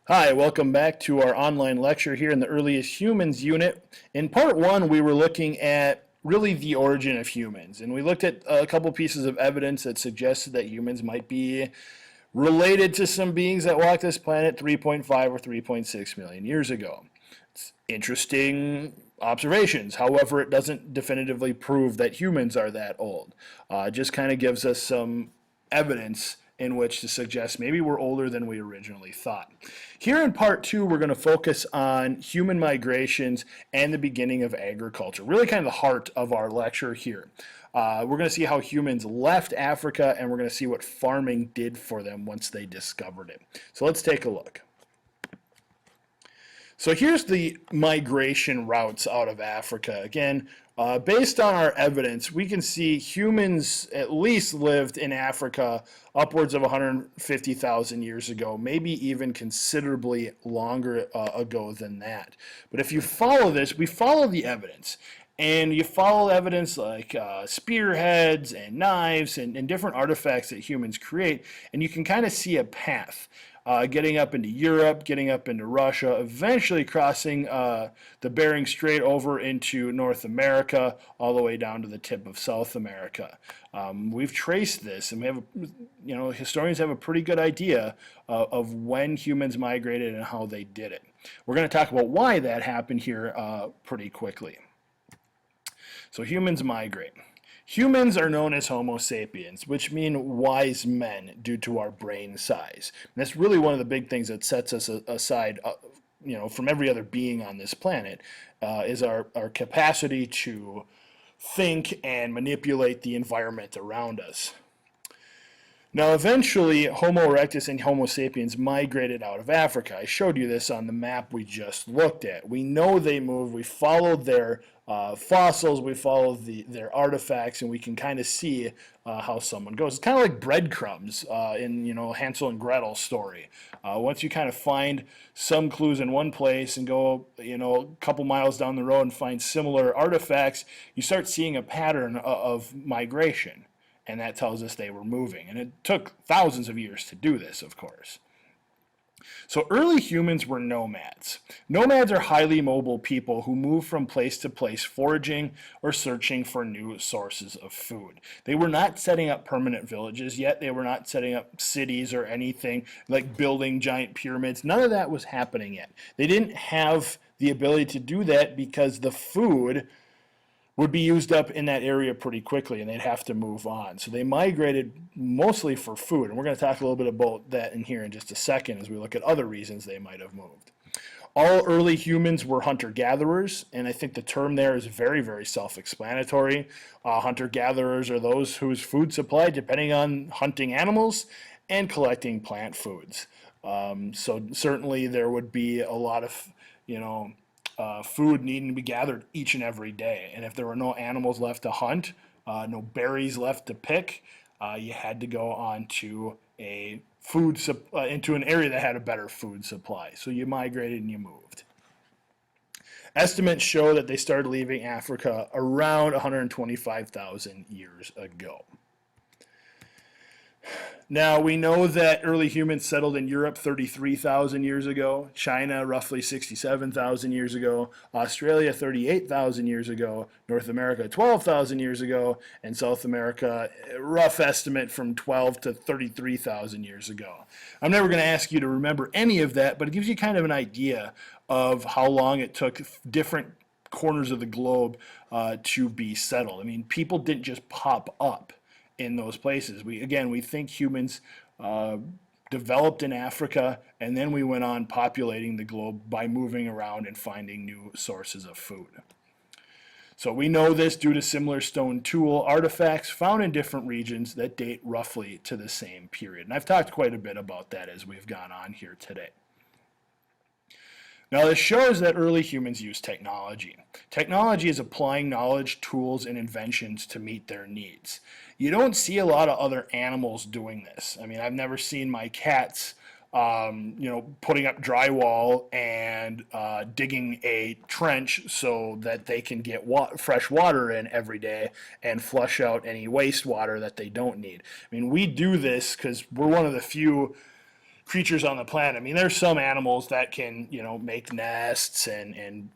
Hi, welcome back to our online lecture here in the Earliest Humans unit. In part one, we were looking at really the origin of humans, and we looked at a couple pieces of evidence that suggested that humans might be related to some beings that walked this planet 3.5 or 3.6 million years ago. It's interesting observations. However, it doesn't definitively prove that humans are that old. It just kind of gives us some evidence in which to suggest maybe we're older than we originally thought. Here in part two, we're going to focus on human migrations and the beginning of agriculture, really kind of the heart of our lecture here. We're going to see how humans left Africa, and we're going to see what farming did for them once they discovered it. So let's take a look. So here's the migration routes out of Africa. Again, based on our evidence, we can see humans at least lived in Africa upwards of 150,000 years ago, maybe even considerably longer ago than that. But if you follow this, we follow the evidence. And you follow evidence like spearheads and knives and different artifacts that humans create, and you can kind of see a path. Getting up into Europe, getting up into Russia, eventually crossing the Bering Strait over into North America, all the way down to the tip of South America. We've traced this, and we have, historians have a pretty good idea of when humans migrated and how they did it. We're going to talk about why that happened here pretty quickly. So humans migrate. Humans are known as Homo sapiens, which mean wise men due to our brain size. And that's really one of the big things that sets us aside, from every other being on this planet, is our capacity to think and manipulate the environment around us. Now, eventually, Homo erectus and Homo sapiens migrated out of Africa. I showed you this on the map we just looked at. We know they moved. We followed their fossils. We followed their artifacts, and we can kind of see how someone goes. It's kind of like breadcrumbs in Hansel and Gretel's story. Once you kind of find some clues in one place and go a couple miles down the road and find similar artifacts, you start seeing a pattern of migration. And that tells us they were moving. And it took thousands of years to do this, of course. So early humans were nomads. Nomads are highly mobile people who move from place to place foraging or searching for new sources of food. They were not setting up permanent villages yet. They were not setting up cities or anything like building giant pyramids. None of that was happening yet. They didn't have the ability to do that because the food would be used up in that area pretty quickly, and they'd have to move on. So they migrated mostly for food, and we're going to talk a little bit about that in here in just a second as we look at other reasons they might have moved. All early humans were hunter-gatherers, and I think the term there is very, very self-explanatory. Hunter-gatherers are those whose food supply depending on hunting animals and collecting plant foods. So certainly there would be a lot of, food needing to be gathered each and every day. And if there were no animals left to hunt, no berries left to pick, you had to go on to into an area that had a better food supply. So you migrated and you moved. Estimates show that they started leaving Africa around 125,000 years ago. Now, we know that early humans settled in Europe 33,000 years ago, China roughly 67,000 years ago, Australia 38,000 years ago, North America 12,000 years ago, and South America, rough estimate from 12 to 33,000 years ago. I'm never going to ask you to remember any of that, but it gives you kind of an idea of how long it took different corners of the globe to be settled. I mean, people didn't just pop up in those places. We think humans developed in Africa, and then we went on populating the globe by moving around and finding new sources of food. So we know this due to similar stone tool artifacts found in different regions that date roughly to the same period. And I've talked quite a bit about that as we've gone on here today. Now, this shows that early humans used technology. Technology is applying knowledge, tools, and inventions to meet their needs. You don't see a lot of other animals doing this. I mean, I've never seen my cats, putting up drywall and digging a trench so that they can get fresh water in every day and flush out any wastewater that they don't need. I mean, we do this because we're one of the few creatures on the planet. I mean, there's some animals that can, make nests and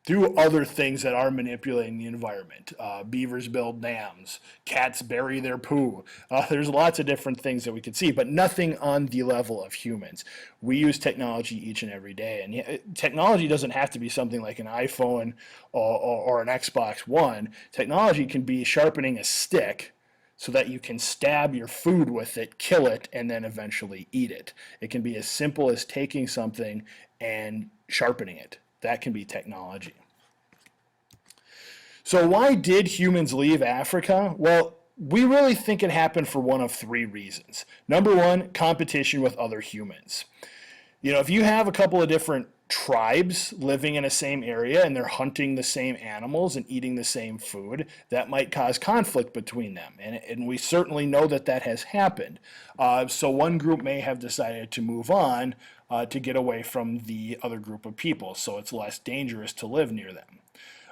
do other things that are manipulating the environment. Beavers build dams. Cats bury their poo. There's lots of different things that we could see, but nothing on the level of humans. We use technology each and every day, and technology doesn't have to be something like an iPhone or an Xbox One. Technology can be sharpening a stick so that you can stab your food with it, kill it, and then eventually eat it. It can be as simple as taking something and sharpening it. That can be technology. So why did humans leave Africa? Well, we really think it happened for one of three reasons. Number one, competition with other humans. If you have a couple of different tribes living in a same area and they're hunting the same animals and eating the same food, that might cause conflict between them. And we certainly know that that has happened. So one group may have decided to move on to get away from the other group of people, so it's less dangerous to live near them.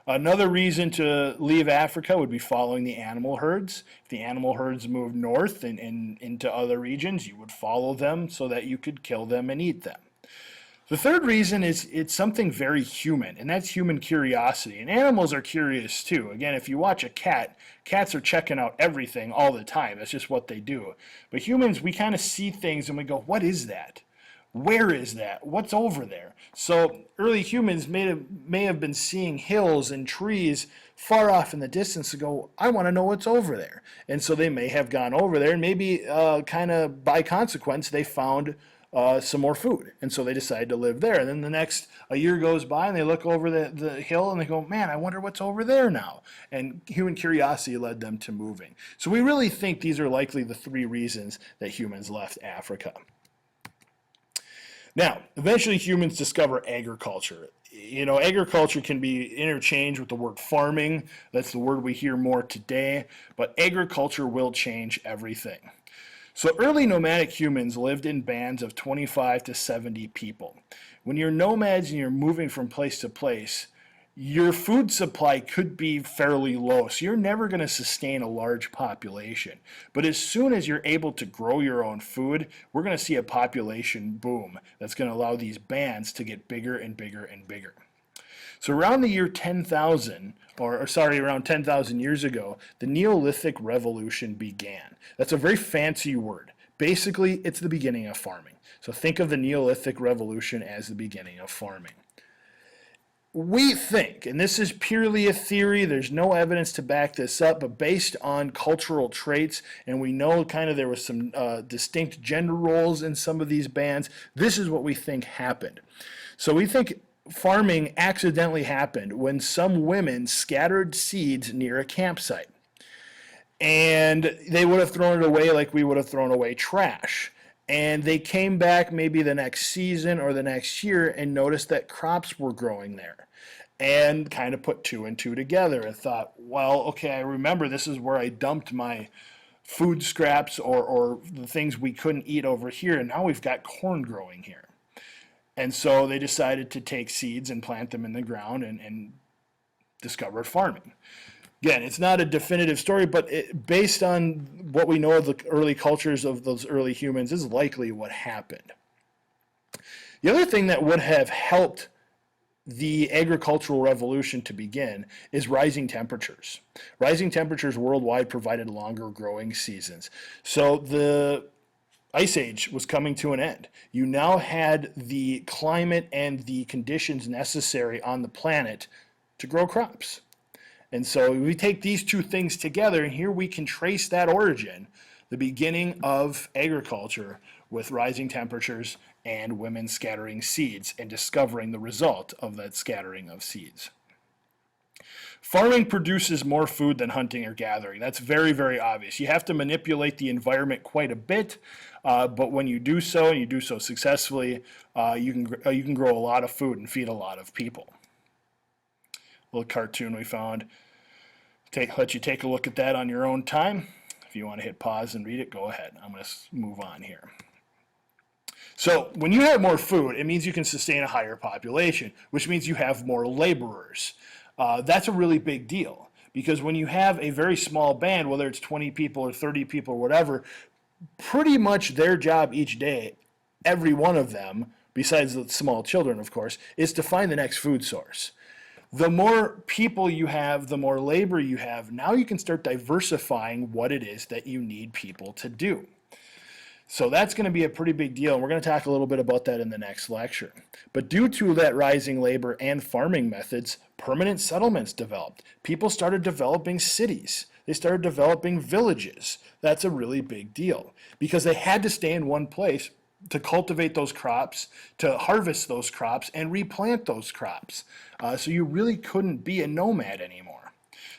Another reason to leave Africa would be following the animal herds. If the animal herds moved north and into other regions, you would follow them so that you could kill them and eat them. The third reason is it's something very human, and that's human curiosity. And animals are curious too. Again, if you watch a cat, cats are checking out everything all the time. That's just what they do. But humans, we kind of see things and we go, what is that? Where is that? What's over there? So early humans may have been seeing hills and trees far off in the distance to go, I want to know what's over there. And so they may have gone over there, and maybe kind of by consequence, they found some more food. And so they decided to live there. And then a year goes by and they look over the hill and they go, man, I wonder what's over there now. And human curiosity led them to moving. So we really think these are likely the three reasons that humans left Africa. Now, eventually humans discover agriculture. Agriculture can be interchanged with the word farming. That's the word we hear more today. But agriculture will change everything. So early nomadic humans lived in bands of 25 to 70 people. When you're nomads and you're moving from place to place, your food supply could be fairly low, so you're never going to sustain a large population. But as soon as you're able to grow your own food, we're going to see a population boom that's going to allow these bands to get bigger and bigger and bigger. So around the year 10,000, around 10,000 years ago, the Neolithic Revolution began. That's a very fancy word. Basically, it's the beginning of farming. So think of the Neolithic Revolution as the beginning of farming. We think, and this is purely a theory, there's no evidence to back this up, but based on cultural traits, and we know kind of there was some distinct gender roles in some of these bands, this is what we think happened. So we think farming accidentally happened when some women scattered seeds near a campsite. And they would have thrown it away like we would have thrown away trash. And they came back maybe the next season or the next year and noticed that crops were growing there. And kind of put two and two together and thought, well, okay, I remember this is where I dumped my food scraps or the things we couldn't eat over here, and now we've got corn growing here. And so they decided to take seeds and plant them in the ground and discovered farming. Again, it's not a definitive story, but based on what we know of the early cultures of those early humans is likely what happened. The other thing that would have helped the agricultural revolution to begin is rising temperatures. Rising temperatures worldwide provided longer growing seasons. So the Ice Age was coming to an end. You now had the climate and the conditions necessary on the planet to grow crops. And so we take these two things together, and here we can trace that origin, the beginning of agriculture with rising temperatures and women scattering seeds and discovering the result of that scattering of seeds. Farming produces more food than hunting or gathering. That's very, very obvious. You have to manipulate the environment quite a bit, but when you do so, and you do so successfully, you can grow a lot of food and feed a lot of people. A little cartoon we found. Let you take a look at that on your own time. If you want to hit pause and read it, go ahead. I'm going to move on here. So when you have more food, it means you can sustain a higher population, which means you have more laborers. That's a really big deal, because when you have a very small band, whether it's 20 people or 30 people or whatever, pretty much their job each day every one of them, besides the small children, of course, is to find the next food source. The more people you have, the more labor you have, now you can start diversifying what it is that you need people to do. So that's going to be a pretty big deal, and we're going to talk a little bit about that in the next lecture. But due to that rising labor and farming methods, permanent settlements developed. People started developing cities. They started developing villages. That's a really big deal because they had to stay in one place to cultivate those crops, to harvest those crops, and replant those crops. So you really couldn't be a nomad anymore.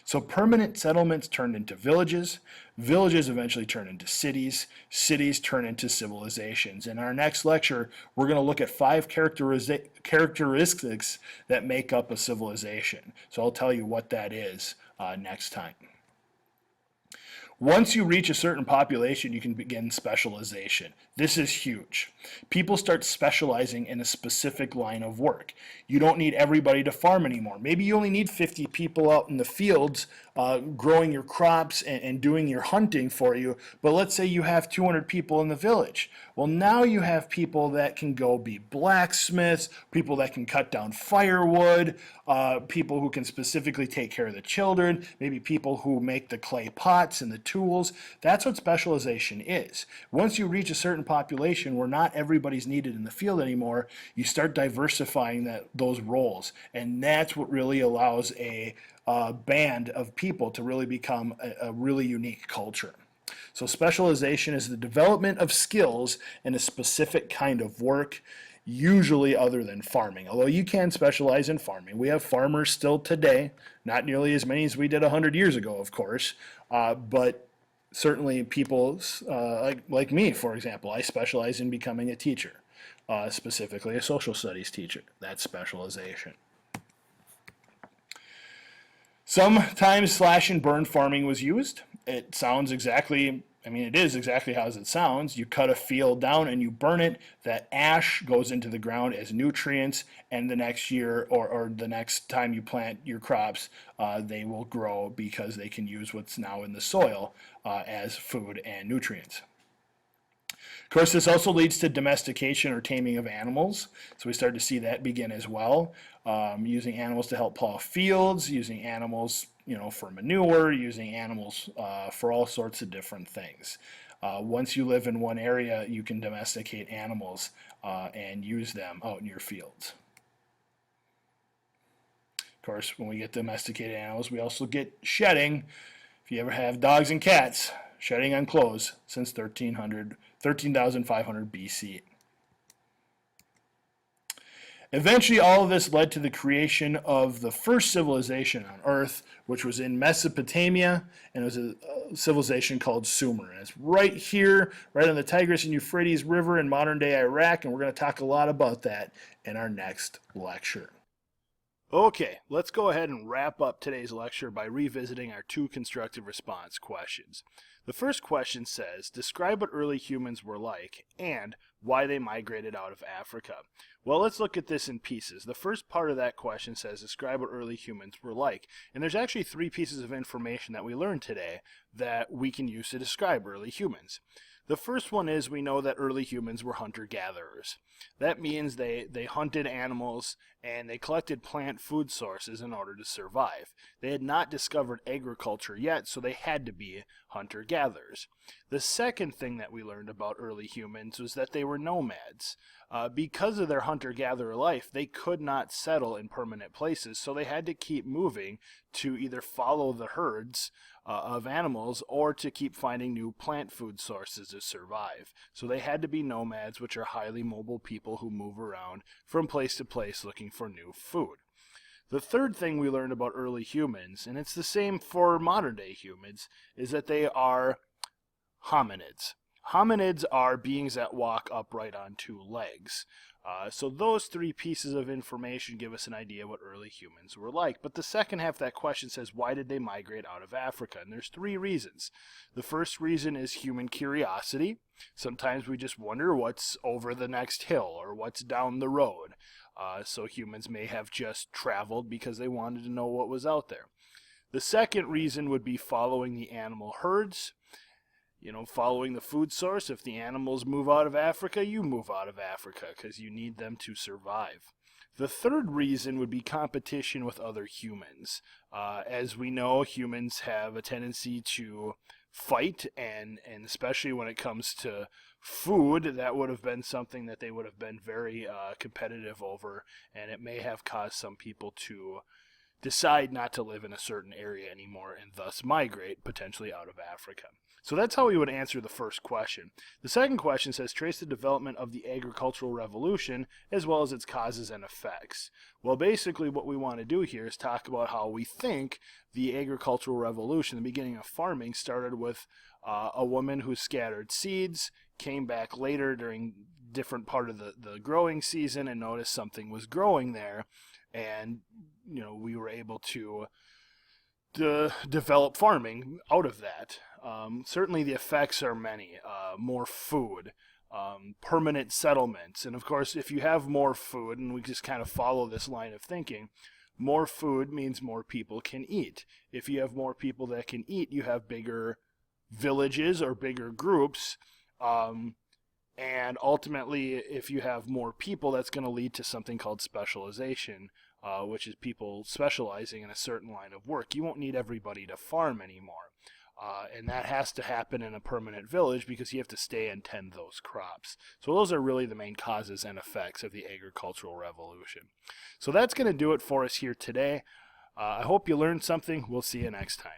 So permanent settlements turned into villages. Villages eventually turn into cities. Cities turn into civilizations. In our next lecture, we're going to look at 5 characteristics that make up a civilization. So I'll tell you what that is next time. Once you reach a certain population, you can begin specialization. This is huge. People start specializing in a specific line of work. You don't need everybody to farm anymore. Maybe you only need 50 people out in the fields growing your crops and doing your hunting for you, but let's say you have 200 people in the village. Well, now you have people that can go be blacksmiths, people that can cut down firewood, people who can specifically take care of the children, maybe people who make the clay pots and the tools. That's what specialization is. Once you reach a certain population where not everybody's needed in the field anymore, you start diversifying those roles, and that's what really allows a band of people to really become a really unique culture. So specialization is the development of skills in a specific kind of work, usually other than farming. Although you can specialize in farming. We have farmers still today, not nearly as many as we did 100 years ago, of course, but certainly people like me, for example, I specialize in becoming a teacher, specifically a social studies teacher. That's specialization. Sometimes slash and burn farming was used. It sounds exactly, it is exactly how it sounds. You cut a field down and you burn it. That ash goes into the ground as nutrients, and the next year or the next time you plant your crops, they will grow because they can use what's now in the soil as food and nutrients. Of course, this also leads to domestication or taming of animals. So we start to see that begin as well, using animals to help plow fields, using animals, for manure, using animals for all sorts of different things. Once you live in one area, you can domesticate animals and use them out in your fields. Of course, when we get domesticated animals, we also get shedding. If you ever have dogs and cats, shedding on clothes since 13,500 BC. Eventually, all of this led to the creation of the first civilization on Earth, which was in Mesopotamia, and it was a civilization called Sumer. And it's right here, right on the Tigris and Euphrates River in modern-day Iraq, and we're going to talk a lot about that in our next lecture. Okay, let's go ahead and wrap up today's lecture by revisiting our 2 constructive response questions. The first question says, describe what early humans were like and why they migrated out of Africa. Well, let's look at this in pieces. The first part of that question says, describe what early humans were like. And there's actually 3 pieces of information that we learned today that we can use to describe early humans. The first one is we know that early humans were hunter-gatherers. That means they hunted animals and they collected plant food sources in order to survive. They had not discovered agriculture yet, so they had to be hunter-gatherers. The second thing that we learned about early humans was that they were nomads. Because of their hunter-gatherer life, they could not settle in permanent places, so they had to keep moving to either follow the herds of animals or to keep finding new plant food sources to survive. So they had to be nomads, which are highly mobile people who move around from place to place looking for new food. The third thing we learned about early humans, and it's the same for modern-day humans, is that they are hominids. Hominids are beings that walk upright on 2 legs. So those 3 pieces of information give us an idea what early humans were like. But the second half of that question says, why did they migrate out of Africa? And there's 3 reasons. The first reason is human curiosity. Sometimes we just wonder what's over the next hill or what's down the road. So humans may have just traveled because they wanted to know what was out there. The second reason would be following the animal herds. following the food source. If the animals move out of Africa, you move out of Africa because you need them to survive. The third reason would be competition with other humans. As we know, humans have a tendency to fight, and especially when it comes to food, that would have been something that they would have been very competitive over, and it may have caused some people to decide not to live in a certain area anymore and thus migrate potentially out of Africa. So that's how we would answer the first question. The second question says, trace the development of the agricultural revolution as well as its causes and effects. Well, basically what we want to do here is talk about how we think the agricultural revolution, the beginning of farming, started with a woman who scattered seeds, came back later during different part of the growing season and noticed something was growing there, and we were able to develop farming out of that. Certainly the effects are many. More food, permanent settlements, and of course if you have more food, and we just kind of follow this line of thinking, more food means more people can eat. If you have more people that can eat, you have bigger villages or bigger groups, and ultimately if you have more people, that's going to lead to something called specialization, which is people specializing in a certain line of work. You won't need everybody to farm anymore. And that has to happen in a permanent village because you have to stay and tend those crops. So those are really the main causes and effects of the agricultural revolution. So that's going to do it for us here today. I hope you learned something. We'll see you next time.